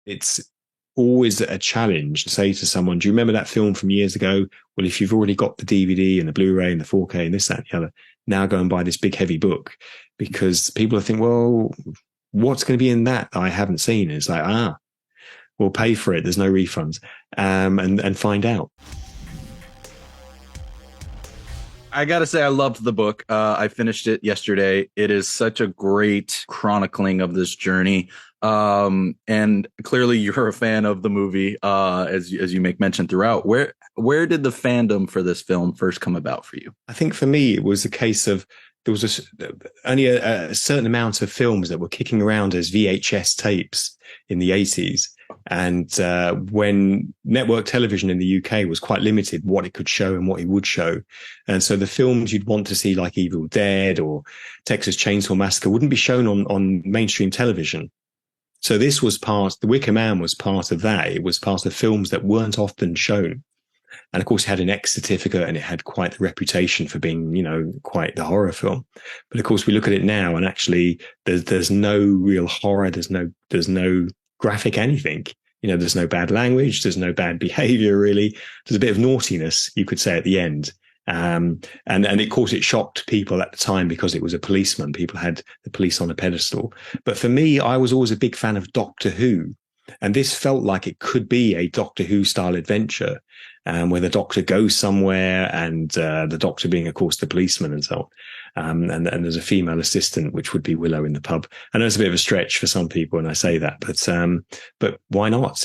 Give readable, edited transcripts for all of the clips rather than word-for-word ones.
It's always a challenge to say to someone, do you remember that film from years ago? Well, if you've already got the DVD and the Blu-ray and the 4K and this, that, and the other, now go and buy this big, heavy book, because people think, well, what's going to be in that I haven't seen? It's like, we'll pay for it. There's no refunds, and find out. I gotta say, I loved the book. I finished it yesterday. It is such a great chronicling of this journey. And clearly you're a fan of the movie, as you make mention throughout. Where did the fandom for this film first come about for you? I think for me, it was a case of there was only a certain amount of films that were kicking around as VHS tapes in the 80s. And when network television in the UK was quite limited, what it could show and what it would show. And so the films you'd want to see, like Evil Dead or Texas Chainsaw Massacre, wouldn't be shown on mainstream television. So this was the Wicker Man was part of that. It was part of films that weren't often shown. And of course, it had an X certificate and it had quite the reputation for being, quite the horror film. But of course, we look at it now and actually there's no real horror. There's no graphic anything. There's no bad language. There's no bad behavior, really. There's a bit of naughtiness, you could say, at the end. And of course, it shocked people at the time because it was a policeman. People had the police on a pedestal. But for me, I was always a big fan of Doctor Who. And this felt like it could be a Doctor Who style adventure, where the Doctor goes somewhere and the Doctor being, of course, the policeman and so on. And there's a female assistant, which would be Willow in the pub. I know it's a bit of a stretch for some people when I say that, but why not?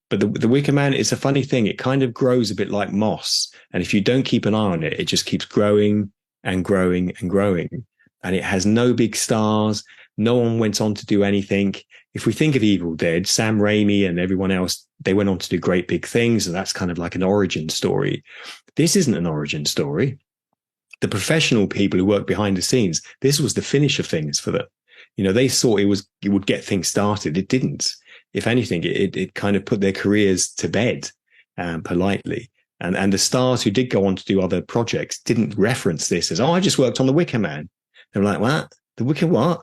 But the Wicker Man, it's a funny thing. It kind of grows a bit like moss. And if you don't keep an eye on it, it just keeps growing and growing and growing. And it has no big stars. No one went on to do anything. If we think of Evil Dead, Sam Raimi and everyone else, they went on to do great big things. And that's kind of like an origin story. This isn't an origin story. The professional people who work behind the scenes, this was the finish of things for them. They thought it would get things started. It didn't. If anything, it kind of put their careers to bed, politely. And the stars who did go on to do other projects didn't reference this as, I just worked on the Wicker Man. They were like, what? The Wicker what?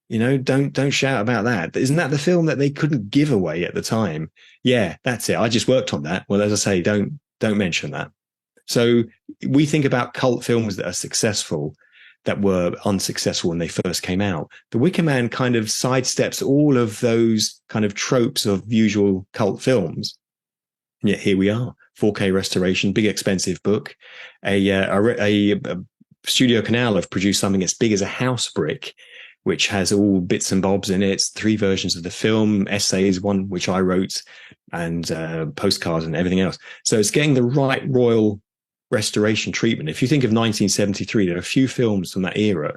Don't shout about that. Isn't that the film that they couldn't give away at the time? Yeah, that's it. I just worked on that. Well, as I say, don't mention that. So we think about cult films that are successful that were unsuccessful when they first came out. The Wicker Man kind of sidesteps all of those kind of tropes of usual cult films. And yet here we are, 4K restoration, big expensive book. A StudioCanal have produced something as big as a house brick, which has all bits and bobs in it. 3 versions of the film, essays, one which I wrote, and postcards and everything else. So it's getting the right royal restoration treatment. If you think of 1973, there are a few films from that era,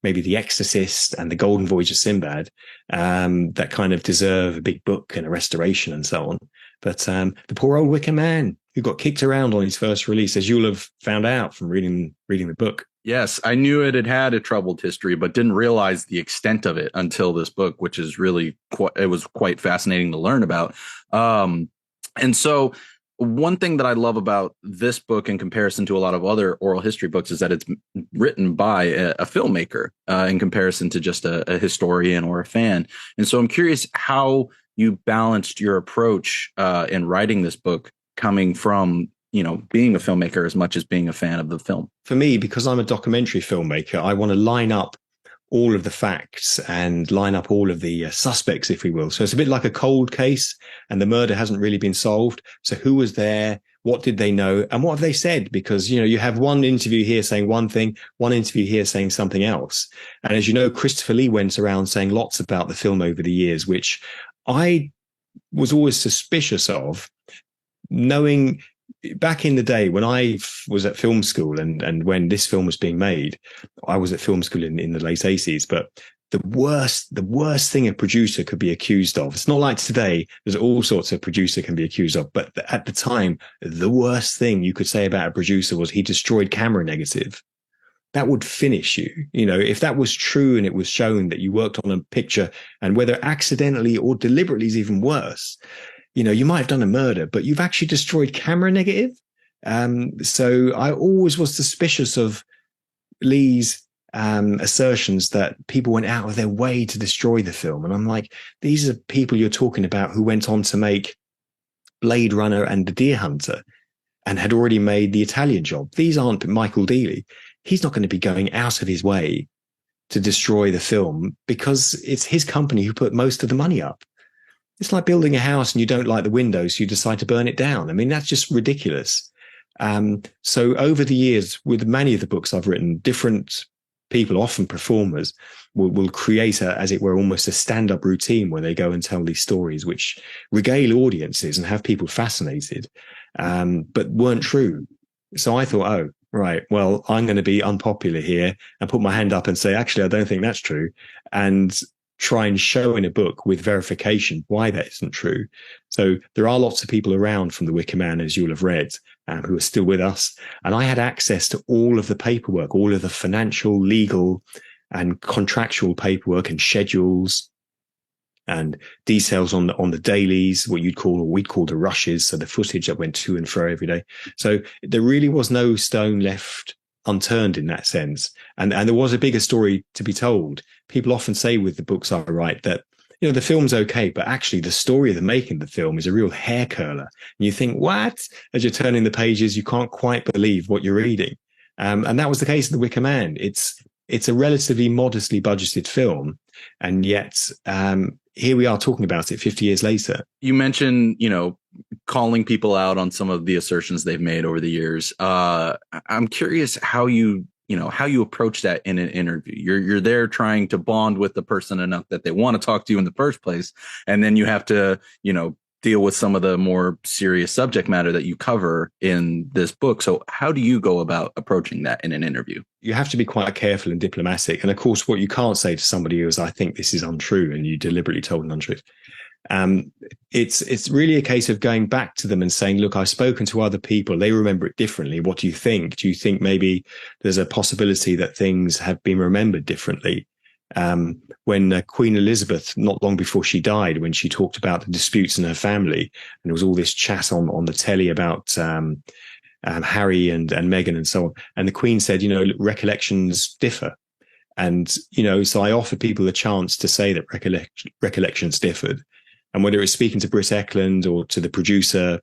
maybe The Exorcist and The Golden Voyage of Sinbad, that kind of deserve a big book and a restoration and so on. But the poor old Wicker Man, who got kicked around on his first release, as you'll have found out from reading the book. Yes, I knew it had a troubled history, but didn't realize the extent of it until this book, which is really it was quite fascinating to learn about. And so one thing that I love about this book in comparison to a lot of other oral history books is that it's written by a filmmaker, in comparison to just a historian or a fan. And so I'm curious how you balanced your approach in writing this book, coming from being a filmmaker as much as being a fan of the film. For me, because I'm a documentary filmmaker, I want to line up all of the facts and line up all of the suspects, if we will. So it's a bit like a cold case and the murder hasn't really been solved. So who was there? What did they know? And what have they said? Because, you have one interview here saying one thing, one interview here saying something else. And as you know, Christopher Lee went around saying lots about the film over the years, which I was always suspicious of, knowing back in the day when I was at film school and when this film was being made, I was at film school in the late 80s, but the worst thing a producer could be accused of, it's not like today, there's all sorts of producer can be accused of, but at the time, the worst thing you could say about a producer was he destroyed camera negative. That would finish you. If that was true and it was shown that you worked on a picture, and whether accidentally or deliberately is even worse, you might have done a murder, but you've actually destroyed camera negative. So I always was suspicious of Lee's assertions that people went out of their way to destroy the film. And I'm like, these are people you're talking about who went on to make Blade Runner and The Deer Hunter and had already made The Italian Job. These aren't Michael Dealey. He's not going to be going out of his way to destroy the film because it's his company who put most of the money up. It's like building a house and you don't like the windows, so you decide to burn it down. I mean, that's just ridiculous. So over the years, with many of the books I've written, different people, often performers, will create as it were, almost a stand-up routine where they go and tell these stories, which regale audiences and have people fascinated, but weren't true. So I thought, oh, right, well, I'm going to be unpopular here and put my hand up and say, actually, I don't think that's true. And try and show in a book with verification why that isn't true. So there are lots of people around from the Wicker Man, as you'll have read, who are still with us. And I had access to all of the paperwork, all of the financial, legal, and contractual paperwork and schedules and details on the dailies, what you'd call, or we'd call the rushes. So the footage that went to and fro every day. So there really was no stone left unturned in that sense. And there was a bigger story to be told. People often say with the books I write that, you know, the film's okay, but actually the story of the making of the film is a real hair curler. And you think, what? As you're turning the pages, you can't quite believe what you're reading. And that was the case of The Wicker Man. It's a relatively modestly budgeted film. And yet, here we are talking about it 50 years later. You mentioned, you know, calling people out on some of the assertions they've made over the years. I'm curious how you approach that in an interview. You're there trying to bond with the person enough that they want to talk to you in the first place. And then you have to, you know, deal with some of the more serious subject matter that you cover in this book. So how do you go about approaching that in an interview? You have to be quite careful and diplomatic. And of course, what you can't say to somebody is, I think this is untrue, and you deliberately told an untruth. It's really a case of going back to them and saying, look, I've spoken to other people. They remember it differently. What do you think? Do you think maybe there's a possibility that things have been remembered differently? When Queen Elizabeth, not long before she died, when she talked about the disputes in her family, and there was all this chat on the telly about Harry and Meghan and so on. And the Queen said, you know, recollections differ. And, you know, so I offered people the chance to say that recollections differed. And whether it was speaking to Britt Ekland or to the producer,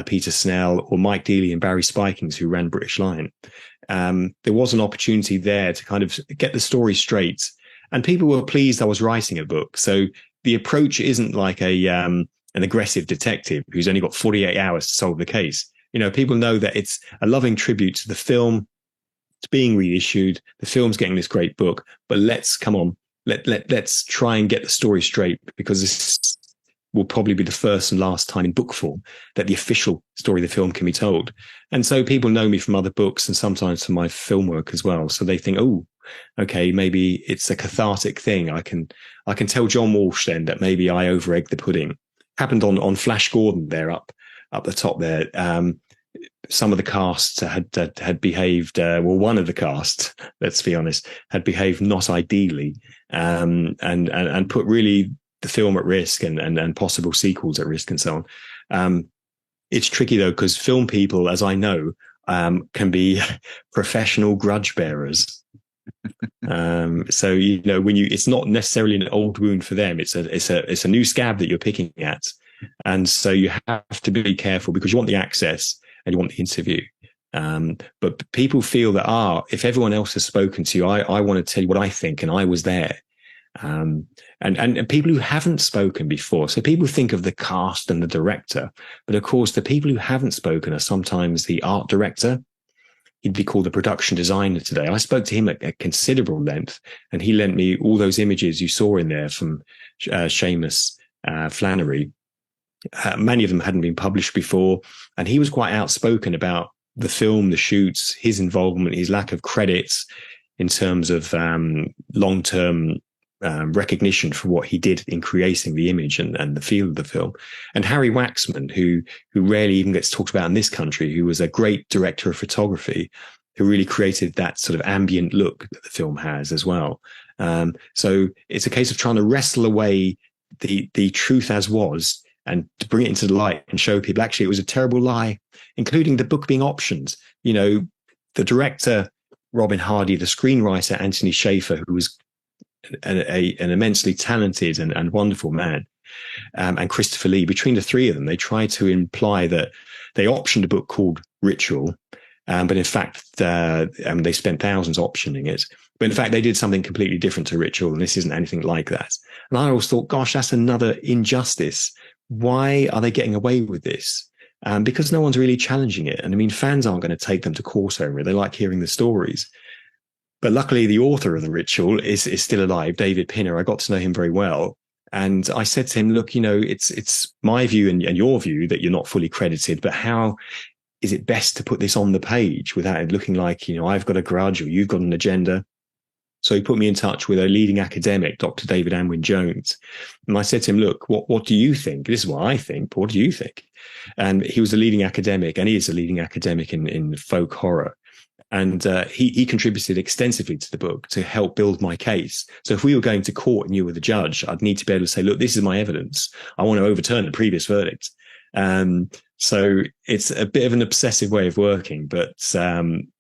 Peter Snell, or Mike Dealey and Barry Spikings, who ran British Lion, there was an opportunity there to kind of get the story straight. And people were pleased I was writing a book. So the approach isn't like an aggressive detective who's only got 48 hours to solve the case. You know, people know that it's a loving tribute to the film. It's being reissued. The film's getting this great book, but let's try and get the story straight, because this will probably be the first and last time in book form that the official story of the film can be told. And so people know me from other books and sometimes from my film work as well. So they think, oh, okay, maybe it's a cathartic thing. I can tell John Walsh then that maybe I over-egged the pudding. Happened on Flash Gordon there up the top there. Some of the casts had behaved, well, one of the casts, let's be honest, had behaved not ideally, and put really the film at risk and possible sequels at risk and so on. It's tricky though, because film people, as I know, can be professional grudge bearers. So, you know, it's not necessarily an old wound for them. It's a new scab that you're picking at. And so you have to be careful, because you want the access and you want the interview. But people feel that, if everyone else has spoken to you, I want to tell you what I think, and I was there. And people who haven't spoken before. So people think of the cast and the director, but of course the people who haven't spoken are sometimes the art director. He'd be called the production designer today. I spoke to him at considerable length, and he lent me all those images you saw in there from Seamus Flannery. Many of them hadn't been published before, and he was quite outspoken about the film, the shoots, his involvement, his lack of credits in terms of long-term recognition for what he did in creating the image and the feel of the film. And Harry Waxman, who rarely even gets talked about in this country, who was a great director of photography, who really created that sort of ambient look that the film has as well. So it's a case of trying to wrestle away the truth as was, and to bring it into the light and show people actually it was a terrible lie, including the book being optioned. You know, the director Robin Hardy, the screenwriter Anthony Schaefer, who was an immensely talented and wonderful man, and Christopher Lee. Between the three of them, they tried to imply that they optioned a book called Ritual, but in fact, they spent thousands optioning it. But in fact, they did something completely different to Ritual, and this isn't anything like that. And I always thought, gosh, that's another injustice. Why are they getting away with this? Because no one's really challenging it. And I mean, fans aren't going to take them to court over it. They like hearing the stories. But luckily, the author of The Ritual is still alive, David Pinner. I got to know him very well. And I said to him, look, it's my view and your view that you're not fully credited, but how is it best to put this on the page without it looking like, I've got a grudge or you've got an agenda? So he put me in touch with a leading academic, Dr. David Anwyn Jones. And I said to him, look, what do you think? This is what I think, but what do you think? And he was a leading academic, and he is a leading academic in folk horror. And he contributed extensively to the book to help build my case. So if we were going to court and you were the judge, I'd need to be able to say, look, this is my evidence. I want to overturn the previous verdict. So it's a bit of an obsessive way of working, but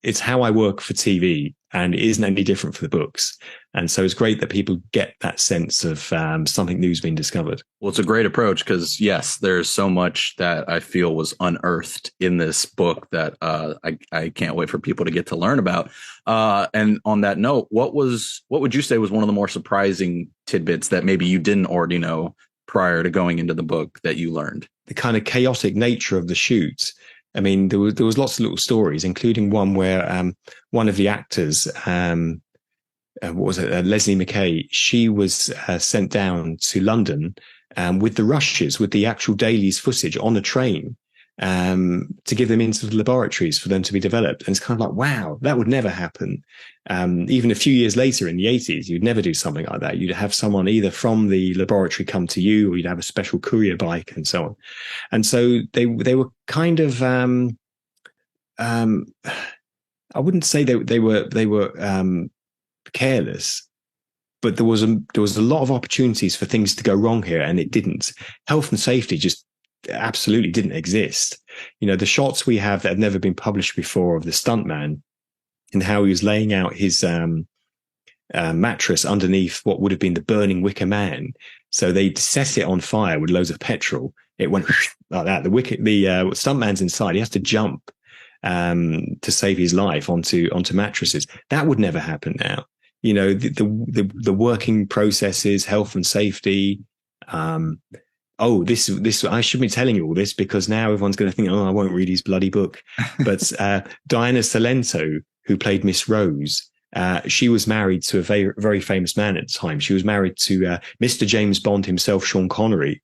it's how I work for TV, and it isn't any different for the books. And so it's great that people get that sense of something new's been discovered. Well, it's a great approach because, yes, there's so much that I feel was unearthed in this book that I can't wait for people to get to learn about. And on that note, what would you say was one of the more surprising tidbits that maybe you didn't already know prior to going into the book that you learned? The kind of chaotic nature of the shoot. I mean, there was lots of little stories, including one where one of the actors, Leslie McKay, she was sent down to London with the rushes, with the actual dailies footage on a train to give them into the laboratories for them to be developed. And it's kind of like, wow, that would never happen. Even a few years later in the 80s, you'd never do something like that. You'd have someone either from the laboratory come to you, or you'd have a special courier bike and so on. And so they were kind of, I wouldn't say they were careless, but there was a lot of opportunities for things to go wrong here, and it didn't. Health and safety just absolutely didn't exist. The shots we have that have never been published before of the stuntman and how he was laying out his mattress underneath what would have been the burning Wicker Man. So they set it on fire with loads of petrol. It went like that. The stuntman's inside. He has to jump to save his life onto mattresses. That would never happen now. The working processes, health and safety. This I should be telling you all this because now everyone's going to think, I won't read his bloody book. But Diana Salento, who played Miss Rose, she was married to a very, very famous man at the time. She was married to Mr. James Bond himself, Sean Connery.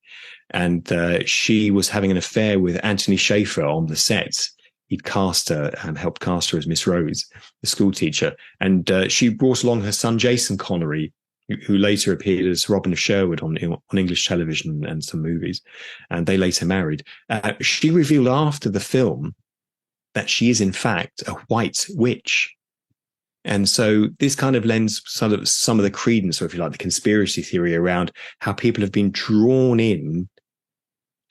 And she was having an affair with Anthony Schaefer on the set. He'd cast her, helped cast her as Miss Rose, the school teacher. And she brought along her son, Jason Connery, who later appeared as Robin of Sherwood on English television and some movies. And they later married. She revealed after the film that she is, in fact, a white witch. And so this kind of lends sort of some of the credence, or if you like, the conspiracy theory around how people have been drawn in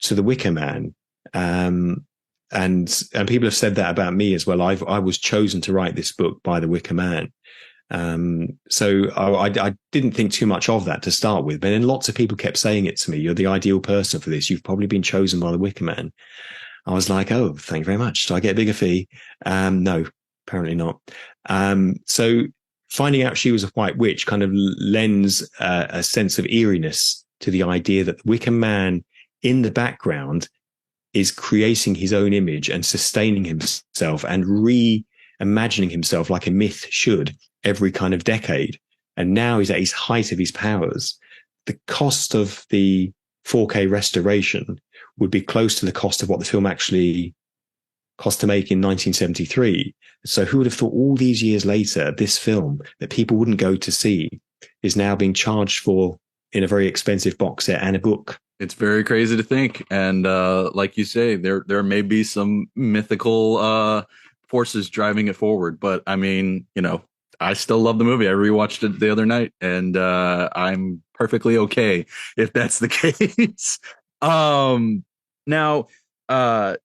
to the Wicker Man. And people have said that about me as well. I was chosen to write this book by the Wicker Man. So I didn't think too much of that to start with, but then lots of people kept saying it to me. You're the ideal person for this. You've probably been chosen by the Wicker Man. I was like, oh, thank you very much. Do I get a bigger fee? No, apparently not. So finding out she was a white witch kind of lends a sense of eeriness to the idea that the Wicker Man in the background is creating his own image and sustaining himself and reimagining himself like a myth should every kind of decade. And now he's at his height of his powers. The cost of the 4K restoration would be close to the cost of what the film actually cost to make in 1973. So who would have thought all these years later, this film that people wouldn't go to see is now being charged for in a very expensive box set and a book. It's very crazy to think. And like you say, there may be some mythical forces driving it forward. But I mean, I still love the movie. I rewatched it the other night, and I'm perfectly okay if that's the case. Now,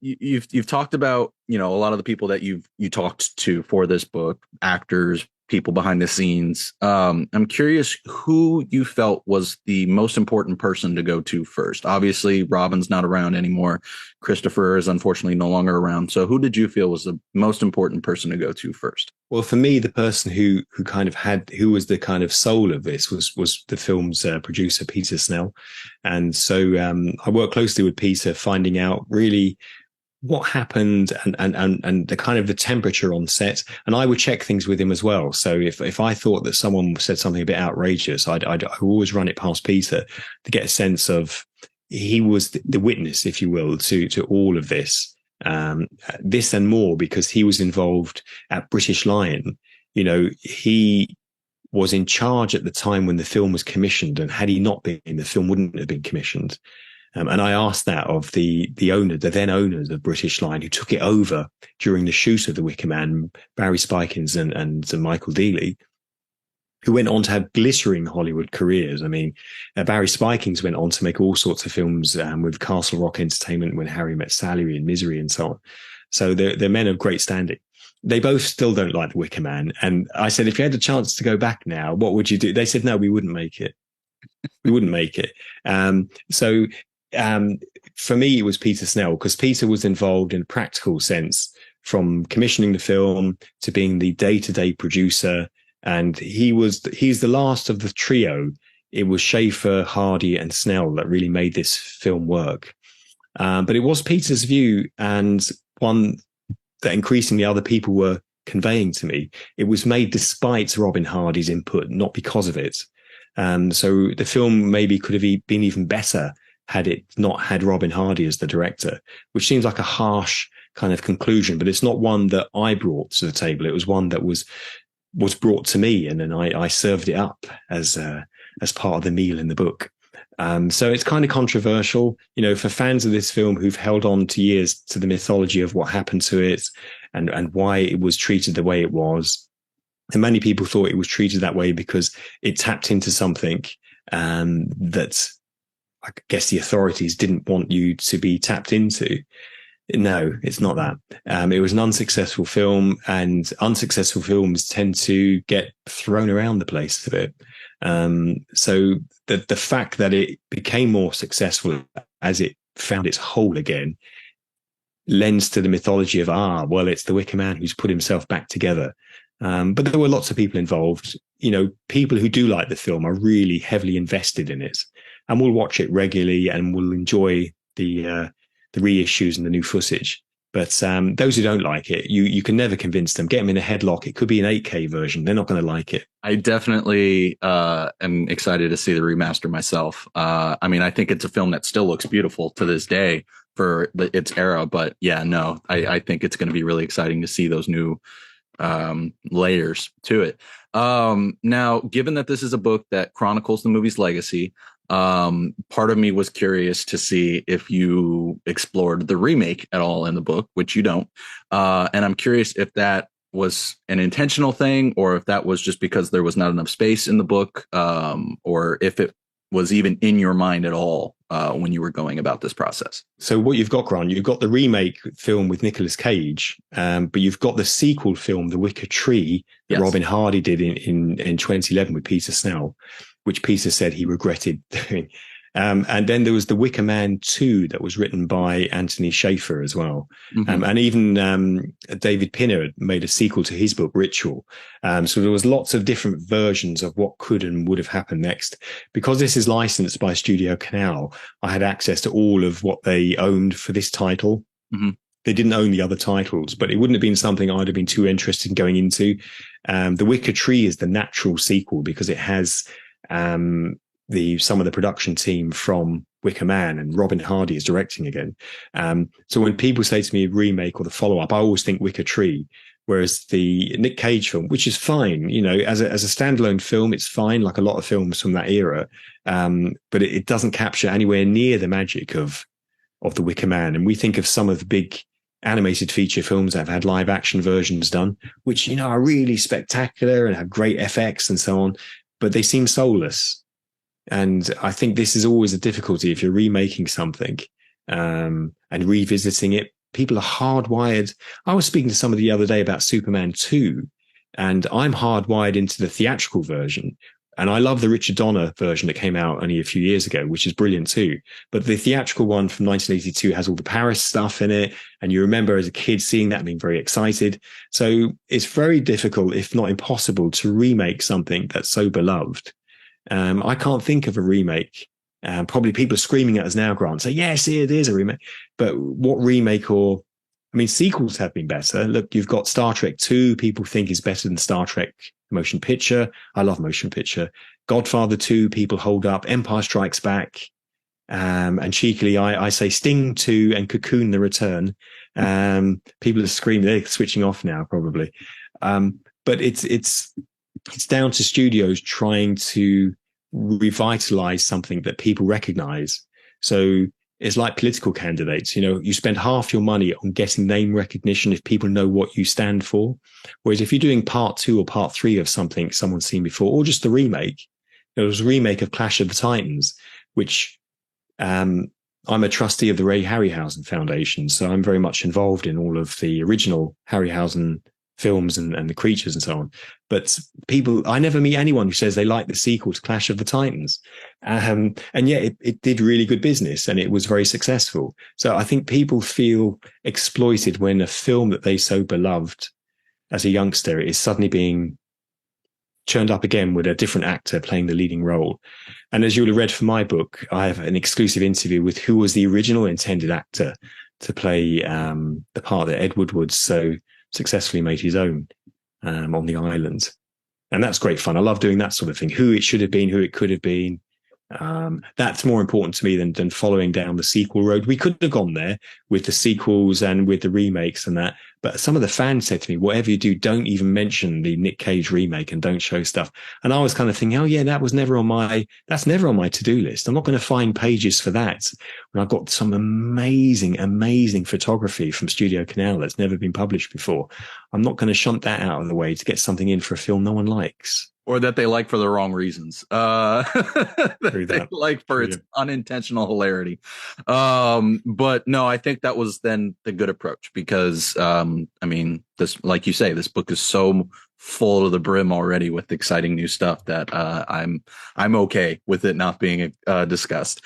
you've talked about, you know, a lot of the people that you talked to for this book, actors, people behind the scenes. I'm curious who you felt was the most important person to go to first. Obviously, Robin's not around anymore. Christopher is unfortunately no longer around. So who did you feel was the most important person to go to first? Well, for me, the person who was the kind of soul of this was the film's producer, Peter Snell. And so I worked closely with Peter, finding out really what happened and the kind of the temperature on set. And I would check things with him as well. So if I thought that someone said something a bit outrageous, I'd always run it past Peter to get a sense of he was the witness, if you will, to all of this. This and more, because he was involved at British Lion. You know, he was in charge at the time when the film was commissioned, and had he not been, the film wouldn't have been commissioned. And I asked that of the owner, the then owners of British Lion, who took it over during the shoot of The Wicker Man, Barry Spikins and Michael Dealey, who went on to have glittering Hollywood careers. I mean, Barry Spikins went on to make all sorts of films with Castle Rock Entertainment, When Harry Met Sally, and Misery, and so on. So they're men of great standing. They both still don't like The Wicker Man. And I said, if you had a chance to go back now, what would you do? They said, no, we wouldn't make it. We wouldn't make it. For me, it was Peter Snell, because Peter was involved in a practical sense, from commissioning the film to being the day-to-day producer. And he's the last of the trio. It was Schaefer, Hardy, and Snell that really made this film work. But it was Peter's view, and one that increasingly other people were conveying to me. It was made despite Robin Hardy's input, not because of it. So the film maybe could have been even better had it not had Robin Hardy as the director, which seems like a harsh kind of conclusion, but it's not one that I brought to the table. It was one that was brought to me, and then I served it up as part of the meal in the book. So it's kind of controversial, you know, for fans of this film who've held on to years to the mythology of what happened to it and why it was treated the way it was. And many people thought it was treated that way because it tapped into something that I guess the authorities didn't want you to be tapped into. No, it's not that. It was an unsuccessful film, and unsuccessful films tend to get thrown around the place a bit. So the fact that it became more successful as it found its hole again lends to the mythology of, well, it's the Wicker Man who's put himself back together. But there were lots of people involved. You know, people who do like the film are really heavily invested in it, and will watch it regularly and will enjoy the reissues and the new footage. But those who don't like it, you can never convince them. Get them in a headlock. It could be an 8K version. They're not going to like it. I definitely am excited to see the remaster myself. I mean, I think it's a film that still looks beautiful to this day for its era. But yeah, no, I think it's going to be really exciting to see those new layers to it. Now, given that this is a book that chronicles the movie's legacy, part of me was curious to see if you explored the remake at all in the book, which you don't. And I'm curious if that was an intentional thing, or if that was just because there was not enough space in the book, or if it was even in your mind at all when you were going about this process. So what you've got, Grant, you've got the remake film with Nicolas Cage, but you've got the sequel film, The Wicker Tree, that Robin Hardy did in 2011 with Peter Snell, which Peter said he regretted doing. And then there was The Wicker Man 2 that was written by Anthony Schaefer as well. Mm-hmm. And even David Pinner made a sequel to his book, Ritual. So there was lots of different versions of what could and would have happened next. Because this is licensed by StudioCanal, I had access to all of what they owned for this title. Mm-hmm. They didn't own the other titles, but it wouldn't have been something I'd have been too interested in going into. The Wicker Tree is the natural sequel because it has some of the production team from Wicker Man, and Robin Hardy is directing again. So when people say to me remake or the follow-up, I always think Wicker Tree, whereas the Nick Cage film, which is fine, you know, as a standalone film, it's fine, like a lot of films from that era, but it doesn't capture anywhere near the magic of the Wicker Man. And we think of some of the big animated feature films that have had live action versions done, which, you know, are really spectacular and have great FX and so on, but they seem soulless. And I think this is always a difficulty if you're remaking something. and revisiting it. People are hardwired. I was speaking to somebody the other day about Superman 2, and I'm hardwired into the theatrical version. And I love the Richard Donner version that came out only a few years ago, which is brilliant too. But the theatrical one from 1982 has all the Paris stuff in it. And you remember as a kid seeing that and being very excited. So it's very difficult, if not impossible, to remake something that's so beloved. I can't think of a remake. Probably people are screaming at us now, Grant, say, yes, it is a remake. But what remake sequels have been better. Look, you've got Star Trek 2, people think is better than Star Trek motion picture. I love motion picture. Godfather 2, people hold up. Empire Strikes Back. And cheekily, I say Sting 2 and Cocoon the Return. People are screaming, they're switching off now, probably. But it's down to studios trying to revitalize something that people recognize. So it's like political candidates. You spend half your money on getting name recognition if people know what you stand for. Whereas if you're doing part 2 or part 3 of something someone's seen before, or just the remake, there was a remake of Clash of the Titans, which I'm a trustee of the Ray Harryhausen Foundation. So I'm very much involved in all of the original Harryhausen films and the creatures and so on. But I never meet anyone who says they like the sequel to Clash of the Titans. And yet it did really good business and it was very successful. So I think people feel exploited when a film that they so beloved as a youngster is suddenly being churned up again with a different actor playing the leading role. And as you'll have read from my book, I have an exclusive interview with who was the original intended actor to play the part that Ed Woodward so successfully made his own on the island. And that's great fun. I love doing that sort of thing. Who it should have been, who it could have been. That's more important to me than following down the sequel road. We could have gone there with the sequels and with the remakes and that. But some of the fans said to me, whatever you do, don't even mention the Nick Cage remake and don't show stuff. And I was kind of thinking, oh yeah, that's never on my to-do list. I'm not going to find pages for that. And I've got some amazing, amazing photography from StudioCanal that's never been published before. I'm not going to shunt that out of the way to get something in for a film no one likes. Or that they like for the wrong reasons. That they like for its unintentional hilarity. But no, I think that was then the good approach because, this, like you say, this book is so full to the brim already with exciting new stuff that I'm okay with it not being discussed.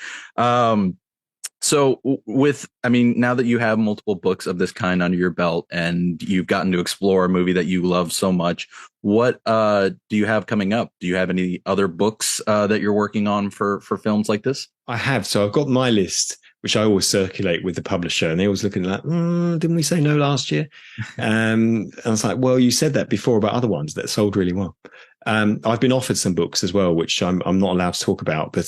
So now that you have multiple books of this kind under your belt and you've gotten to explore a movie that you love so much, what do you have coming up? Do you have any other books that you're working on for films like this? I have. So I've got my list, which I always circulate with the publisher, and they always looking like, didn't we say no last year? And I was like, well, you said that before about other ones that sold really well. I've been offered some books as well, which I'm not allowed to talk about, but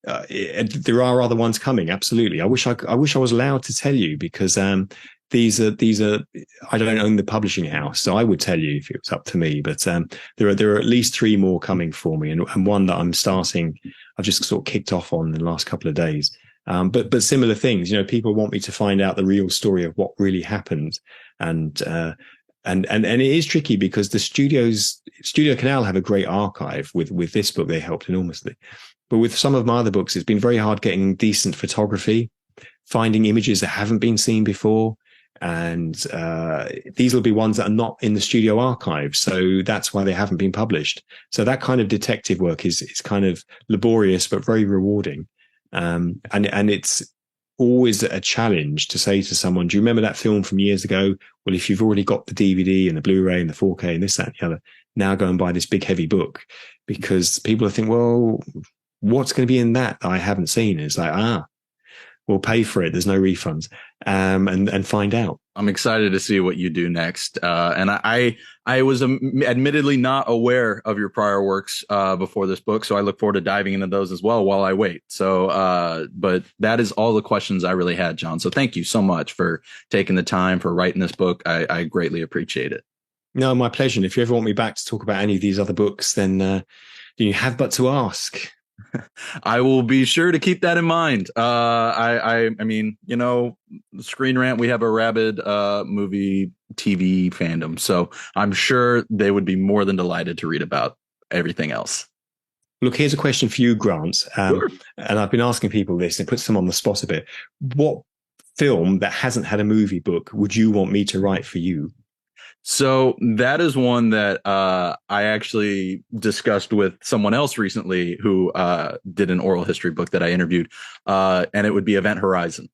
there are other ones coming. Absolutely. I wish I was allowed to tell you because these are I don't own the publishing house, so I would tell you if it was up to me. But there are at least 3 more coming for me, and one that I'm starting. I've just sort of kicked off on in the last couple of days. But similar things. People want me to find out the real story of what really happened, and it is tricky because the StudioCanal have a great archive. With this book, they helped enormously. But with some of my other books, it's been very hard getting decent photography, finding images that haven't been seen before. And these will be ones that are not in the studio archive. So that's why they haven't been published. So that kind of detective work is kind of laborious, but very rewarding. And it's always a challenge to say to someone, do you remember that film from years ago? Well, if you've already got the DVD and the Blu-ray and the 4K and this, that, and the other, now go and buy this big, heavy book, because people think, well, what's going to be in that I haven't seen? It's like, we'll pay for it. There's no refunds, and find out. I'm excited to see what you do next. And I was admittedly not aware of your prior works before this book, so I look forward to diving into those as well while I wait. So, but that is all the questions I really had, John. So thank you so much for taking the time for writing this book. I greatly appreciate it. No, my pleasure. And if you ever want me back to talk about any of these other books, then you have but to ask. I will be sure to keep that in mind. I mean, ScreenRant, we have a rabid movie TV fandom, so I'm sure they would be more than delighted to read about everything else. Look, here's a question for you, Grant. Sure. And I've been asking people this, and it puts them on the spot a bit. What film that hasn't had a movie book would you want me to write for you? So that is one that I actually discussed with someone else recently who did an oral history book that I interviewed, and it would be Event Horizon.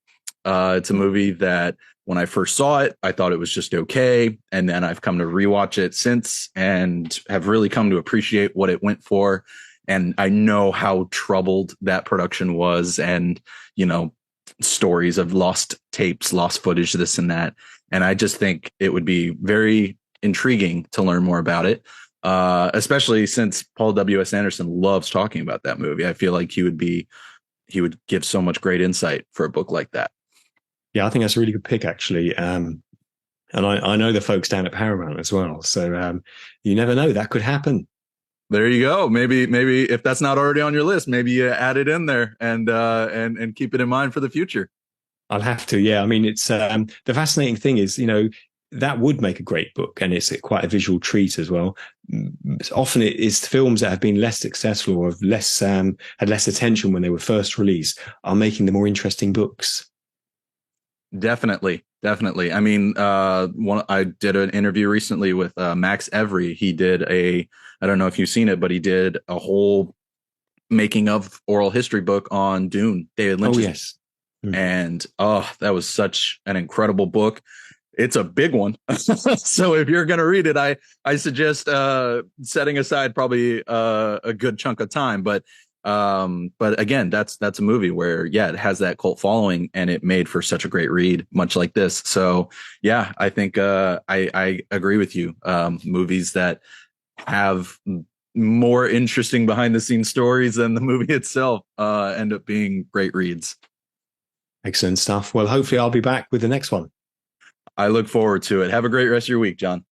It's a movie that when I first saw it, I thought it was just okay. And then I've come to rewatch it since and have really come to appreciate what it went for. And I know how troubled that production was, and, you know, stories of lost tapes, lost footage, this and that. And I just think it would be very intriguing to learn more about it, especially since Paul W.S. Anderson loves talking about that movie. I feel like he would give so much great insight for a book like that. Yeah, I think that's a really good pick, actually. And I know the folks down at Paramount as well. So you never know, that could happen. There you go. Maybe if that's not already on your list, maybe you add it in there and keep it in mind for the future. I'll have to. Yeah. I mean, it's the fascinating thing is, you know, that would make a great book, and it's quite a visual treat as well. Often it is films that have been less successful or have less had less attention when they were first released are making the more interesting books. Definitely. I mean, I did an interview recently with Max Every. He did I don't know if you've seen it, but he did a whole making of oral history book on Dune, David Lynch's. Oh, yes. And that was such an incredible book. It's a big one. So if you're going to read it, I suggest setting aside probably a good chunk of time. But again, that's a movie where, yeah, it has that cult following, and it made for such a great read, much like this. So yeah, I think I agree with you. Movies that have more interesting behind the scenes stories than the movie itself end up being great reads. Excellent stuff. Well, hopefully I'll be back with the next one. I look forward to it. Have a great rest of your week, John.